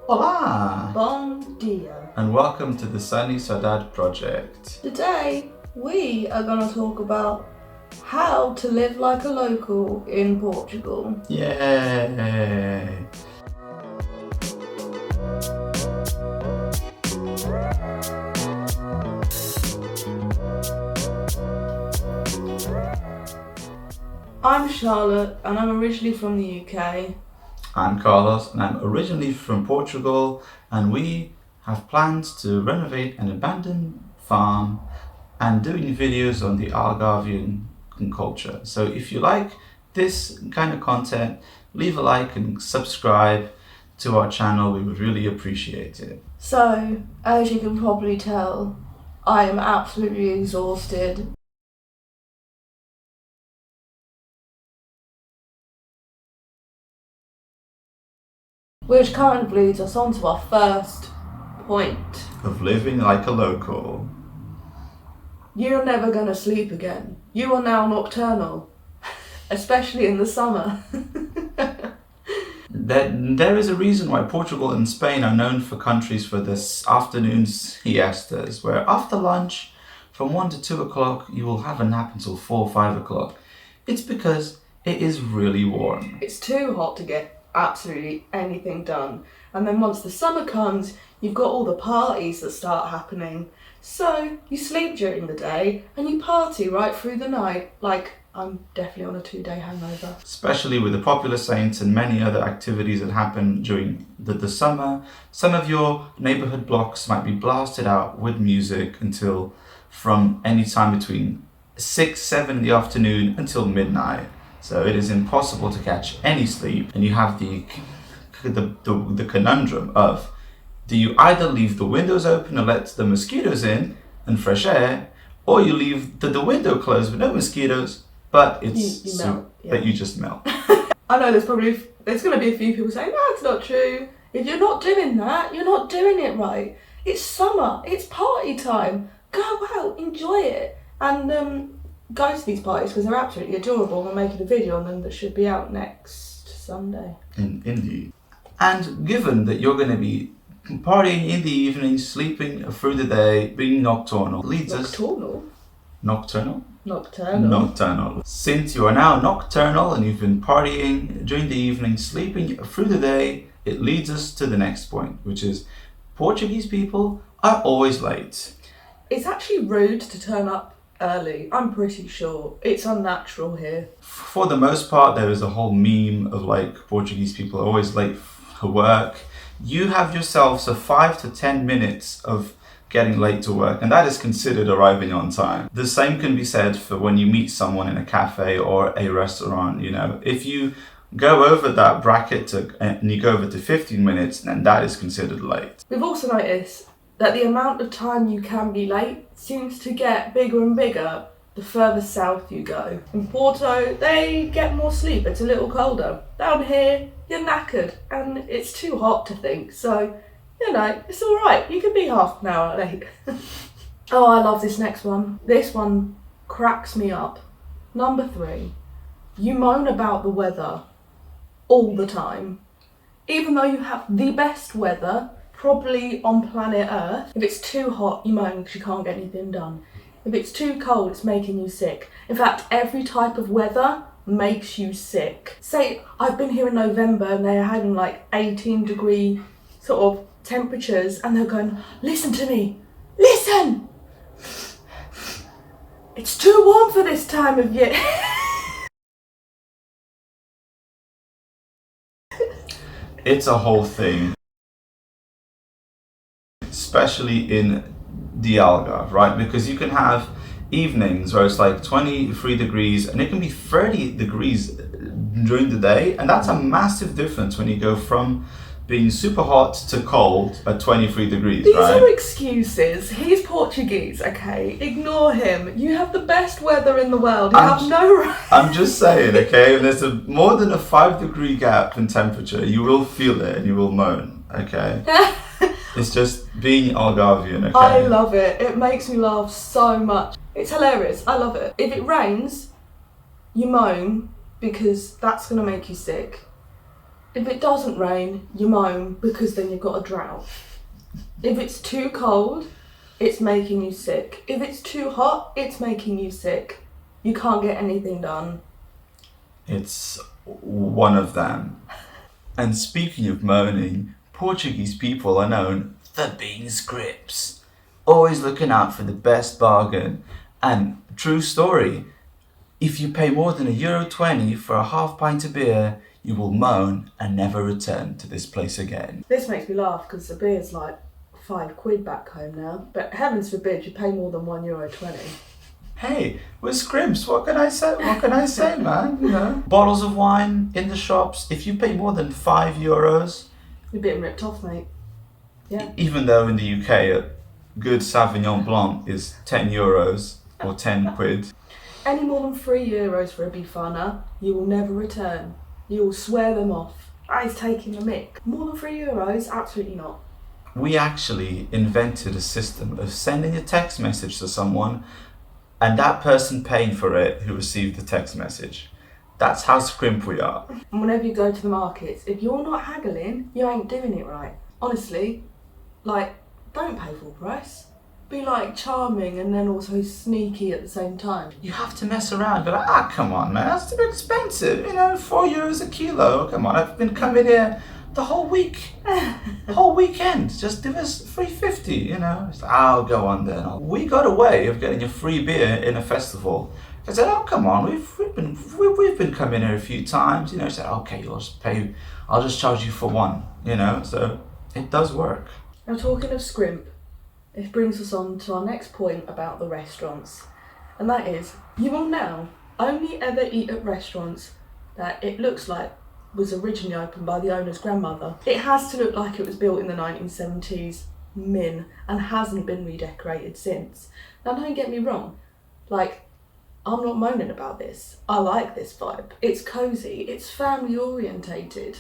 Hola! Bom dia. And welcome to the Sunny Saudade Project. Today we are going to talk about how to live like a local in Portugal. Yay! I'm Charlotte and I'm originally from the UK. I'm Carlos and I'm originally from Portugal, and we have plans to renovate an abandoned farm and doing videos on the Algarvian culture. So if you like this kind of content, leave a like and subscribe to our channel. We would really appreciate it. So, as you can probably tell, I am absolutely exhausted. Which kind of leads us on to our first point. Of living like a local. You're never going to sleep again. You are now nocturnal, especially in the summer. There is a reason why Portugal and Spain are known for countries for this afternoon siestas, where after lunch, from 1 to 2 o'clock, you will have a nap until 4 or 5 o'clock. It's because it is really warm. It's too hot to get absolutely anything done. And then once the summer comes, you've got all the parties that start happening. So you sleep during the day and you party right through the night. Like, I'm definitely on a 2-day hangover. Especially with the popular saints and many other activities that happen during the summer. Some of your neighborhood blocks might be blasted out with music until from any time between 6, 7 in the afternoon until midnight. So it is impossible to catch any sleep, and you have the conundrum of, do you either leave the windows open and let the mosquitoes in and fresh air, or you leave the window closed with no mosquitoes, but it's you melt, yeah. But you just melt. I know there's going to be a few people saying, that's not true. If you're not doing that, you're not doing it right. It's summer, it's party time. Go out, enjoy it. And go to these parties because they're absolutely adorable. We're making a video on them that should be out next Sunday. Indeed. And given that you're going to be partying in the evening, sleeping through the day, being nocturnal, Nocturnal? Nocturnal. Since you are now nocturnal and you've been partying during the evening, sleeping through the day, it leads us to the next point, which is Portuguese people are always late. It's actually rude to turn up early. I'm pretty sure it's unnatural here. For the most part, there is a whole meme of like Portuguese people are always late for work. You have yourselves a 5 to 10 minutes of getting late to work, and that is considered arriving on time. The same can be said for when you meet someone in a cafe or a restaurant. You know, if you go over that bracket and you go over to 15 minutes, then that is considered late. We've also noticed that the amount of time you can be late seems to get bigger and bigger the further south you go. In Porto, they get more sleep, it's a little colder. Down here, you're knackered and it's too hot to think, so, you know, it's alright, you can be half an hour late. Oh, I love this next one. This one cracks me up. Number 3, you moan about the weather all the time. Even though you have the best weather, probably on planet Earth. If it's too hot, you moan because you can't get anything done. If it's too cold, it's making you sick. In fact, every type of weather makes you sick. Say, I've been here in November and they're having like 18-degree sort of temperatures and they're going, listen to me, listen! It's too warm for this time of year. It's a whole thing. Especially in the Algarve, right? Because you can have evenings where it's like 23 degrees and it can be 30 degrees during the day, and that's a massive difference when you go from being super hot to cold at 23 degrees. These right? are excuses. He's Portuguese, okay? Ignore him. You have the best weather in the world. You have no right. I'm just saying, okay? If there's more than a 5-degree gap in temperature, you will feel it and you will moan, okay? It's just being Algarvian, okay? I love it. It makes me laugh so much. It's hilarious. I love it. If it rains, you moan because that's going to make you sick. If it doesn't rain, you moan because then you've got a drought. If it's too cold, it's making you sick. If it's too hot, it's making you sick. You can't get anything done. It's one of them. And speaking of moaning, Portuguese people are known for being scripts, always looking out for the best bargain. And true story, if you pay more than €1.20 for a half pint of beer, you will moan and never return to this place again. This makes me laugh because the beer's like £5 back home now. But heavens forbid you pay more than €1.20. Hey, we're scripts, what can I say? What can I say, man? You know, bottles of wine in the shops, if you pay more than €5, You're being ripped off, mate. Yeah. even though in the UK a good Sauvignon Blanc is €10 or 10 quid. Any more than €3 for a bifana, you will never return. You will swear them off. That is taking the mick. More than €3? Absolutely not. We actually invented a system of sending a text message to someone and that person paying for it who received the text message. That's how scrimp we are. And whenever you go to the markets, if you're not haggling, you ain't doing it right. Honestly, like, don't pay full price. Be like charming and then also sneaky at the same time. You have to mess around, be like, come on, man, that's too expensive. You know, €4 a kilo. Come on, I've been coming here the whole week, whole weekend. Just give us $3.50. You know, it's like, I'll go on then. We got a way of getting a free beer in a festival. I said, oh come on, we've been coming here a few times. You know, I said, okay, I'll just charge you for one. You know, so it does work. Now talking of scrimp, it brings us on to our next point about the restaurants. And that is, you will now only ever eat at restaurants that it looks like was originally opened by the owner's grandmother. It has to look like it was built in the 1970s, and hasn't been redecorated since. Now don't get me wrong, like, I'm not moaning about this. I like this vibe. It's cosy, it's family orientated.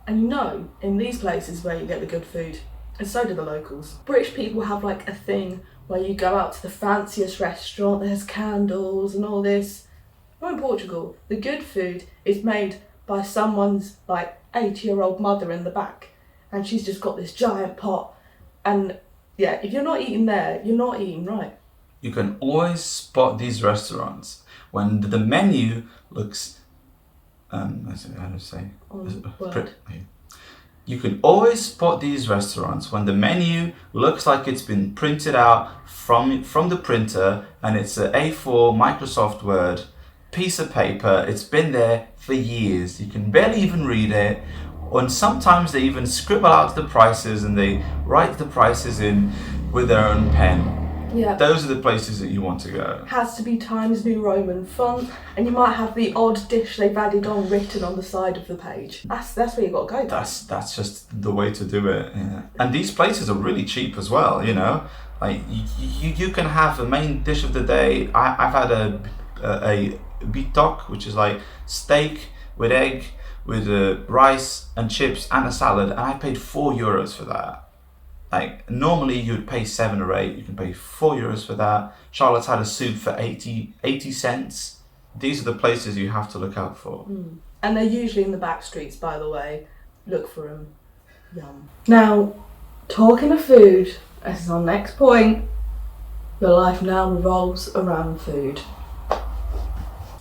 And you know, in these places where you get the good food, and so do the locals. British people have like a thing where you go out to the fanciest restaurant, there's candles and all this. Well, in Portugal, the good food is made by someone's like 80-year-old mother in the back, and she's just got this giant pot. And yeah, if you're not eating there, you're not eating right. You can always spot these restaurants when the menu looks, how to say? Word. You can always spot these restaurants when the menu looks like it's been printed out from the printer and it's an A4 Microsoft Word piece of paper. It's been there for years. You can barely even read it. And sometimes they even scribble out the prices and they write the prices in with their own pen. Yeah. Those are the places that you want to go. Has to be Times New Roman font, and you might have the odd dish they've added on written on the side of the page. That's where you got to go. That's just the way to do it. Yeah. And these places are really cheap as well. You know, like you can have a main dish of the day. I've had a bitok, which is like steak with egg, with rice and chips and a salad, and I paid €4 for that. Like, normally you'd pay 7 or 8, you can pay €4 for that. Charlotte's had a soup for 80 cents. These are the places you have to look out for. And they're usually in the back streets, by the way. Look for them. Yum. Now, talking of food, this is our next point. Your life now revolves around food.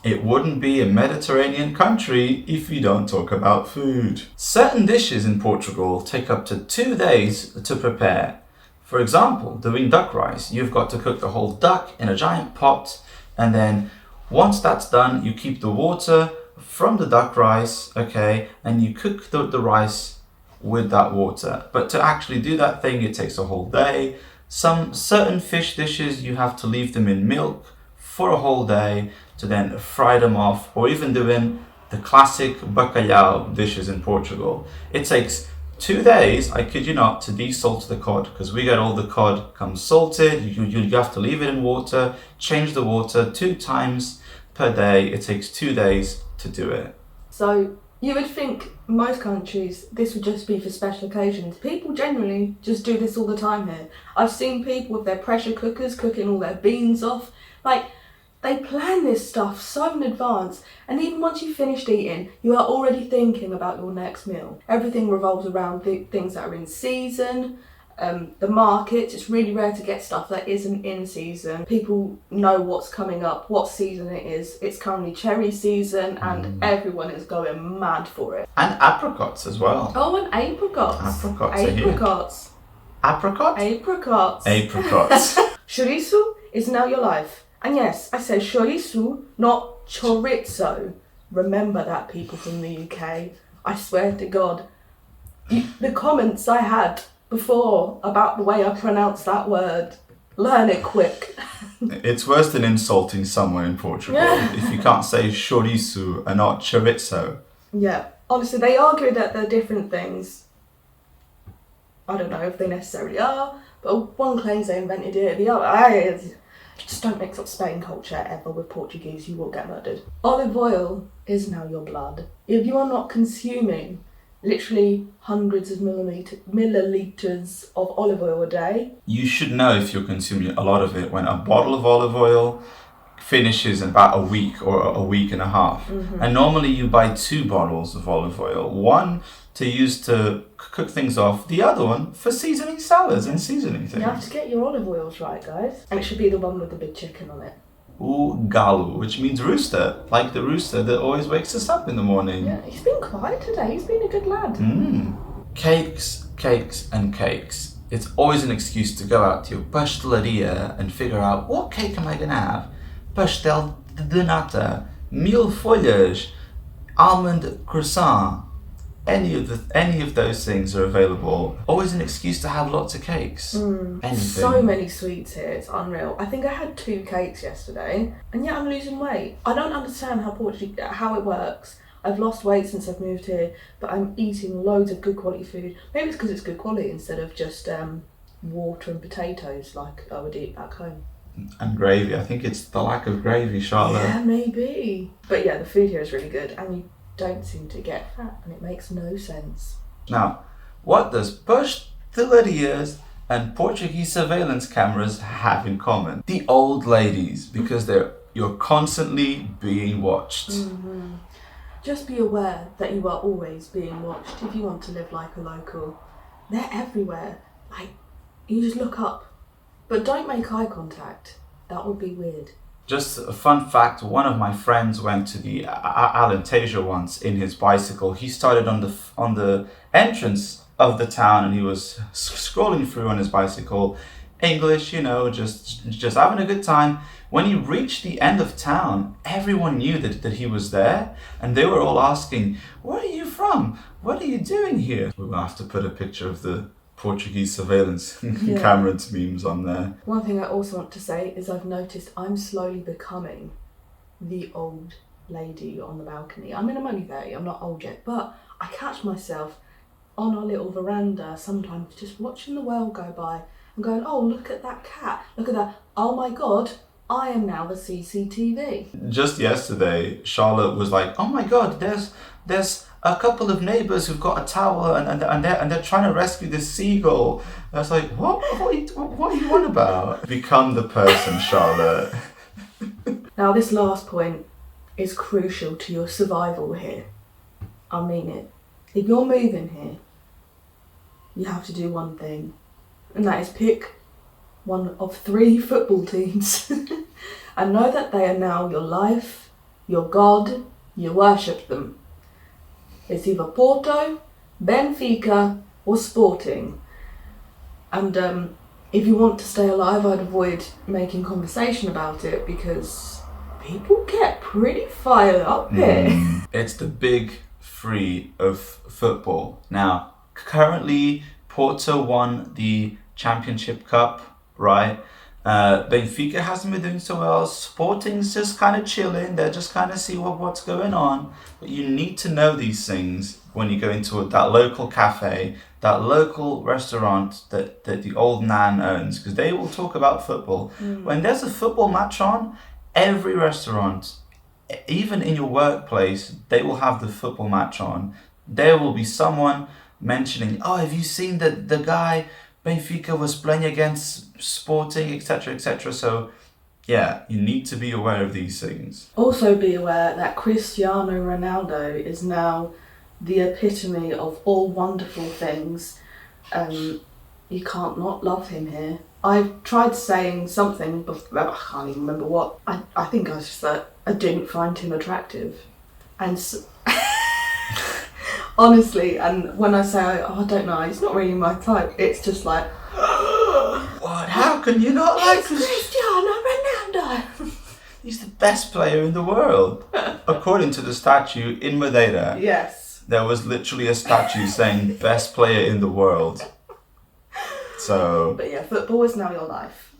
It wouldn't be a Mediterranean country if you don't talk about food. Certain dishes in Portugal take up to 2 days to prepare. For example, doing duck rice, you've got to cook the whole duck in a giant pot, and then once that's done, you keep the water from the duck rice, okay, and you cook the rice with that water. But to actually do that thing, it takes a whole day. Some certain fish dishes, you have to leave them in milk for a whole day to then fry them off, or even doing the classic bacalhau dishes in Portugal. It takes 2 days, I kid you not, to desalt the cod, because we get all the cod comes salted. You have to leave it in water, change the water 2 times per day. It takes 2 days to do it. So you would think most countries this would just be for special occasions. People generally just do this all the time here. I've seen people with their pressure cookers cooking all their beans off. Like, They plan this stuff so in advance, and even once you've finished eating, you are already thinking about your next meal. Everything revolves around things that are in season. The markets, it's really rare to get stuff that isn't in season. People know what's coming up, what season it is. It's currently cherry season and everyone is going mad for it. And apricots as well. Oh, and apricots. Apricots are here. Apricots. Apricot? Apricots. Apricots. Chorizo is now your life. And yes, I said chorizo, not chorizo. Remember that, people from the UK. I swear to God. The comments I had before about the way I pronounce that word, learn it quick. It's worse than insulting someone in Portugal if you can't say chorizo and not chorizo. Yeah, honestly, they argue that they're different things. I don't know if they necessarily are, but one claims they invented it, the other... Just don't mix up Spain culture ever with Portuguese, you will get murdered. Olive oil is now your blood. If you are not consuming literally hundreds of milliliters of olive oil a day. You should know if you're consuming a lot of it when a bottle of olive oil finishes in about a week or a week and a half. And normally you buy 2 bottles of olive oil. One to use to cook things off, the other one for seasoning salads and seasoning things. You have to get your olive oils right, guys. And it should be the one with the big chicken on it. Ooh, galu, which means rooster, like the rooster that always wakes us up in the morning. Yeah, he's been quiet today. He's been a good lad. Cakes, cakes and cakes. It's always an excuse to go out to your pastelaria and figure out what cake am I going to have. Pastel de nata, mil folhas, almond croissant. Any of those things are available. Always an excuse to have lots of cakes. Anything. So many sweets here, it's unreal. I think I had 2 cakes yesterday, and yet I'm losing weight. I don't understand how it works. I've lost weight since I've moved here, but I'm eating loads of good quality food. Maybe it's because it's good quality instead of just water and potatoes like I would eat back home. And gravy. I think it's the lack of gravy, Charlotte. Yeah, maybe. But yeah, the food here is really good, and you don't seem to get fat, and it makes no sense. Now, what does pastelarias and Portuguese surveillance cameras have in common? The old ladies, because you're constantly being watched. Just be aware that you are always being watched if you want to live like a local. They're everywhere. Like, you just look up. But don't make eye contact. That would be weird. Just a fun fact, one of my friends went to the Alentejo once in his bicycle. He started on the entrance of the town and he was scrolling through on his bicycle. English, just having a good time. When he reached the end of town, everyone knew that he was there, and they were all asking, "Where are you from? What are you doing here?" We're gonna have to put a picture of the Portuguese surveillance camera memes on there. One thing I also want to say is I've noticed I'm slowly becoming the old lady on the balcony. I'm only 30, I'm not old yet, but I catch myself on our little veranda sometimes just watching the world go by and going, "Oh, look at that cat, look at that, oh my God, I am now the CCTV." Just yesterday, Charlotte was like, "Oh my God, there's a couple of neighbours who've got a towel and they're trying to rescue this seagull." I was like, what are you on about? Become the person, Charlotte. Now this last point is crucial to your survival here. I mean it. If you're moving here, you have to do one thing, and that is pick one of 3 football teams and know that they are now your life, your God, you worship them. It's either Porto, Benfica or Sporting. And if you want to stay alive, I'd avoid making conversation about it because people get pretty fired up here. It's the big 3 of football. Now, currently Porto won the Championship Cup, right? Benfica hasn't been doing so well. Sporting's just kind of chilling. They're just kind of see what's going on. But you need to know these things when you go into that local cafe, that local restaurant that the old nan owns, because they will talk about football. When there's a football match on, every restaurant, even in your workplace, they will have the football match on. There will be someone mentioning, "Oh, have you seen the guy Benfica was playing against Sporting, etc., etc." So Yeah, you need to be aware of these things. Also be aware that Cristiano Ronaldo is now the epitome of all wonderful things. You can't not love him here. I tried saying something, but I can't even remember what. I think I was just that I didn't find him attractive. And honestly, and when I say, I don't know, he's not really my type, it's just like, What? How can you not like it's Cristiano Ronaldo! He's the best player in the world. According to the statue in Madeira, Yes. there was literally a statue saying best player in the world. So, But yeah, football is now your life.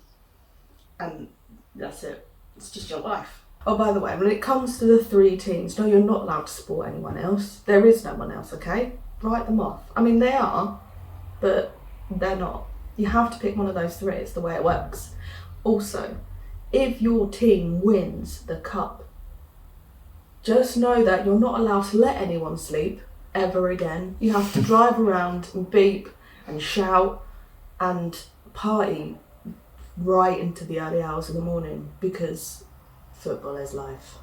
And that's it. It's just your life. Oh, by the way, when it comes to the 3 teams, no, you're not allowed to support anyone else. There is no one else, okay? Write them off. I mean, they are, but they're not. You have to pick one of those 3. It's the way it works. Also, if your team wins the cup, just know that you're not allowed to let anyone sleep ever again. You have to drive around and beep and shout and party right into the early hours of the morning because football is life.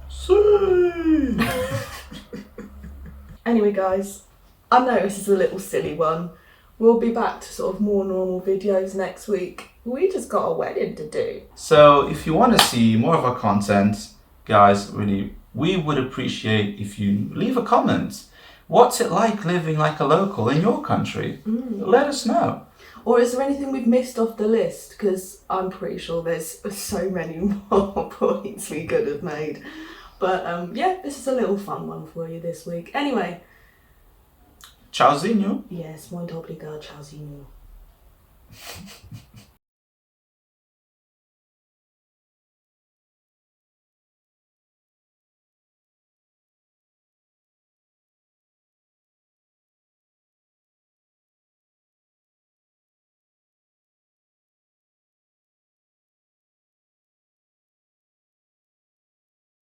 see. Anyway, guys, I know this is a little silly one. We'll be back to sort of more normal videos next week. We just got a wedding to do. So, if you want to see more of our content, guys, really, we would appreciate if you leave a comment. What's it like living like a local in your country? Let us know. Or is there anything we've missed off the list? Because I'm pretty sure there's so many more points we could have made. But yeah, this is a little fun one for you this week. Anyway. Tchauzinho. Yes, muito obrigado, tchauzinho.